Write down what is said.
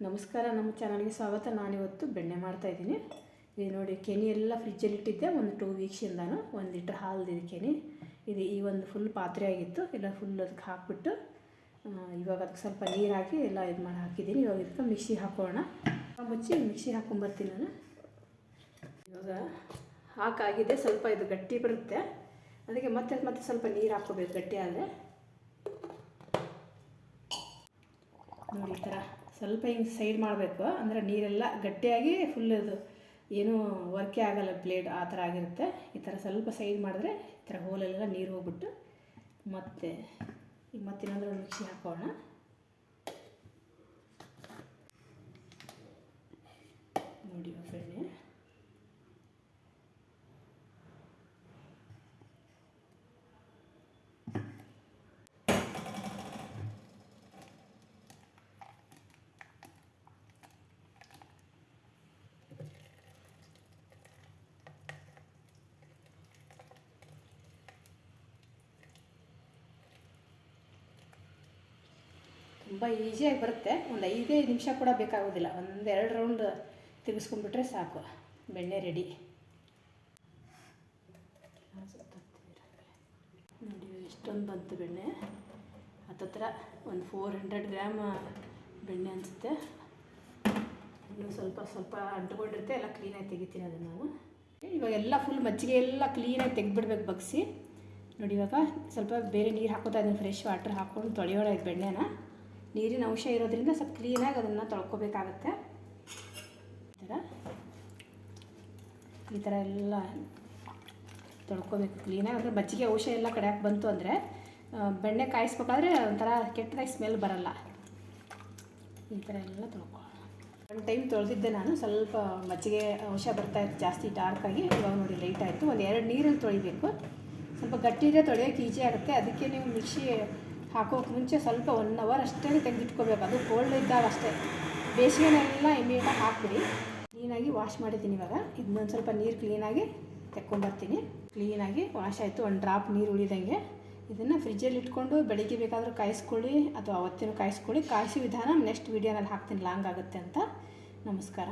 ನಮಸ್ಕಾರ, ನಮ್ಮ ಚಾನಲ್ಗೆ ಸ್ವಾಗತ. ನಾನಿವತ್ತು ಬೆಣ್ಣೆ ಮಾಡ್ತಾಯಿದ್ದೀನಿ. ಇದು ನೋಡಿ, ಕೆನೆ ಎಲ್ಲ ಫ್ರಿಜ್ಜಲ್ಲಿ ಇಟ್ಟಿದ್ದೆ ಒಂದು 2 ವೀಕ್ಸಿಂದಾನು. 1 ಲೀಟ್ರ್ ಹಾಲ್ದಿದೆ ಕೆನೆ. ಇದು ಈ ಒಂದು ಫುಲ್ ಪಾತ್ರೆ ಆಗಿತ್ತು, ಎಲ್ಲ ಫುಲ್ ಅದಕ್ಕೆ ಹಾಕಿಬಿಟ್ಟು ಇವಾಗ ಅದಕ್ಕೆ ಸ್ವಲ್ಪ ನೀರು ಹಾಕಿ ಎಲ್ಲ ಇದು ಮಾಡಿ ಹಾಕಿದ್ದೀನಿ. ಇವಾಗ ಇದಕ್ಕೆ ಮಿಕ್ಸಿ ಹಾಕೋಣ. ಮುಚ್ಚಿ ಮಿಕ್ಸಿ ಹಾಕ್ಕೊಂಬರ್ತೀನಿ ನಾನು. ಇವಾಗ ಹಾಕಾಗಿದೆ, ಸ್ವಲ್ಪ ಇದು ಗಟ್ಟಿ ಬರುತ್ತೆ, ಅದಕ್ಕೆ ಮತ್ತೆ ಸ್ವಲ್ಪ ನೀರು ಹಾಕ್ಕೋಬೇಕು ಗಟ್ಟಿ ಆದರೆ. ನೋಡಿ, ಈ ಥರ ಸ್ವಲ್ಪ ಹಿಂಗೆ ಸೈಡ್ ಮಾಡಬೇಕು, ಅಂದರೆ ನೀರೆಲ್ಲ ಗಟ್ಟಿಯಾಗಿ ಫುಲ್ ಇದು ಏನೂ ವರ್ಕೇ ಆಗೋಲ್ಲ, ಬ್ಲೇಡ್ ಆ ಥರ ಆಗಿರುತ್ತೆ. ಈ ಥರ ಸ್ವಲ್ಪ ಸೈಡ್ ಮಾಡಿದ್ರೆ ಈ ಥರ ಹೋಲೆಲ್ಲ ನೀರು ಹೋಗ್ಬಿಟ್ಟು ಮತ್ತಿನ್ನೊಂದು ಮಿಕ್ಸಿ ಹಾಕೋಣ. ನೋಡಿ ಬೆಣ್ಣೆ ತುಂಬ ಈಸಿಯಾಗಿ ಬರುತ್ತೆ. ಒಂದು 5 ನಿಮಿಷ ಕೂಡ ಬೇಕಾಗೋದಿಲ್ಲ. 1-2 ರೌಂಡ್ ತಿರುಗಿಸ್ಕೊಂಡ್ಬಿಟ್ರೆ ಸಾಕು, ಬೆಣ್ಣೆ ರೆಡಿ. ನೋಡಿ ಎಷ್ಟೊಂದು ಬಂತು ಬೆಣ್ಣೆ. ಹತ್ತತ್ರ ಒಂದು 400 ಗ್ರಾಮ್ ಬೆಣ್ಣೆ ಅನಿಸುತ್ತೆ. ಇನ್ನೂ ಸ್ವಲ್ಪ ಅಂಟ್ಕೊಂಡಿರುತ್ತೆ, ಎಲ್ಲ ಕ್ಲೀನಾಗಿ ತೆಗಿತೀನಿ ಅದನ್ನು ನಾನು. ಇವಾಗ ಎಲ್ಲ ಫುಲ್ ಮಜ್ಜಿಗೆ ಎಲ್ಲ ಕ್ಲೀನಾಗಿ ತೆಗೆದ್ಬಿಡ್ಬೇಕು ಬಗ್ಸಿ. ನೋಡಿ, ಇವಾಗ ಸ್ವಲ್ಪ ಬೇರೆ ನೀರು ಹಾಕೋತಾ ಇದ್ದೀನಿ, ಫ್ರೆಶ್ ವಾಟ್ರ್ ಹಾಕ್ಕೊಂಡು ತೊಳೆಯೋಣ ಇದು ಬೆಣ್ಣೆನ. ನೀರಿನ ಅಂಶ ಇರೋದ್ರಿಂದ ಸ್ವಲ್ಪ ಕ್ಲೀನಾಗಿ ಅದನ್ನು ತೊಳ್ಕೊಬೇಕಾಗತ್ತೆ. ಈ ಥರ ಎಲ್ಲ ತೊಳ್ಕೊಬೇಕು ಕ್ಲೀನಾಗಿ. ಅಂದರೆ ಮಜ್ಜಿಗೆ ಅಂಶ ಎಲ್ಲ ಕಡೆಯಾಕೆ ಬಂತು ಅಂದರೆ ಬೆಣ್ಣೆ ಕಾಯಿಸ್ಬೇಕಾದ್ರೆ ಒಂಥರ ಕೆಟ್ಟದಾಗಿ ಸ್ಮೆಲ್ ಬರಲ್ಲ. ಈ ಥರ ಎಲ್ಲ ತೊಳ್ಕೊಳ್ಳೋಣ. 1 ಟೈಮ್ ತೊಳೆದಿದ್ದೆ ನಾನು, ಸ್ವಲ್ಪ ಮಜ್ಜಿಗೆ ಅಂಶ ಬರ್ತಾಯಿತ್ತು ಜಾಸ್ತಿ ಡಾರ್ಕಾಗಿ. ಇವಾಗ ನೋಡಿ ಲೈಟ್ ಆಯಿತು. 1-2 ನೀರಲ್ಲಿ ತೊಳಿಬೇಕು. ಸ್ವಲ್ಪ ಗಟ್ಟಿ ಇದ್ರೆ ತೊಳೆಯೋಕೆ ಈಜಿ ಆಗುತ್ತೆ. ಅದಕ್ಕೆ ನೀವು ಮಿಕ್ಸಿ ಹಾಕೋಕೆ ಮುಂಚೆ ಸ್ವಲ್ಪ 1 ಅವರ್ ಅಷ್ಟೇ ತೆಗೆದಿಟ್ಕೋಬೇಕು. ಅದು ಕೋಲ್ಡ್ ಇದ್ದಾಗ ಅಷ್ಟೇ. ಬೇಸಿಗೆನೆಲ್ಲ ಇಮಿಡಿಯೇಟಾಗಿ ಹಾಕ್ಬಿಡಿ. ಕ್ಲೀನಾಗಿ ವಾಶ್ ಮಾಡಿದ್ದೀನಿ. ಇವಾಗ ಇದನ್ನೊಂದು ಸ್ವಲ್ಪ ನೀರು ಕ್ಲೀನಾಗಿ ತೆಕ್ಕೊಂಬರ್ತೀನಿ. ಕ್ಲೀನಾಗಿ ವಾಶ್ ಆಯಿತು, 1 ಡ್ರಾಪ್ ನೀರು ಉಳಿದಂಗೆ. ಇದನ್ನು ಫ್ರಿಜ್ಜಲ್ಲಿ ಇಟ್ಕೊಂಡು ಬೆಳಿಗ್ಗೆ ಬೇಕಾದರೂ ಕಾಯಿಸ್ಕೊಳ್ಳಿ ಅಥವಾ ಅವತ್ತಿನೂ ಕಾಯಿಸ್ಕೊಳ್ಳಿ. ಕಾಯಿಸಿ ವಿಧಾನ ನೆಕ್ಸ್ಟ್ ವೀಡಿಯೋನಲ್ಲಿ ಹಾಕ್ತೀನಿ, ಲಾಂಗ್ ಆಗುತ್ತೆ ಅಂತ. ನಮಸ್ಕಾರ.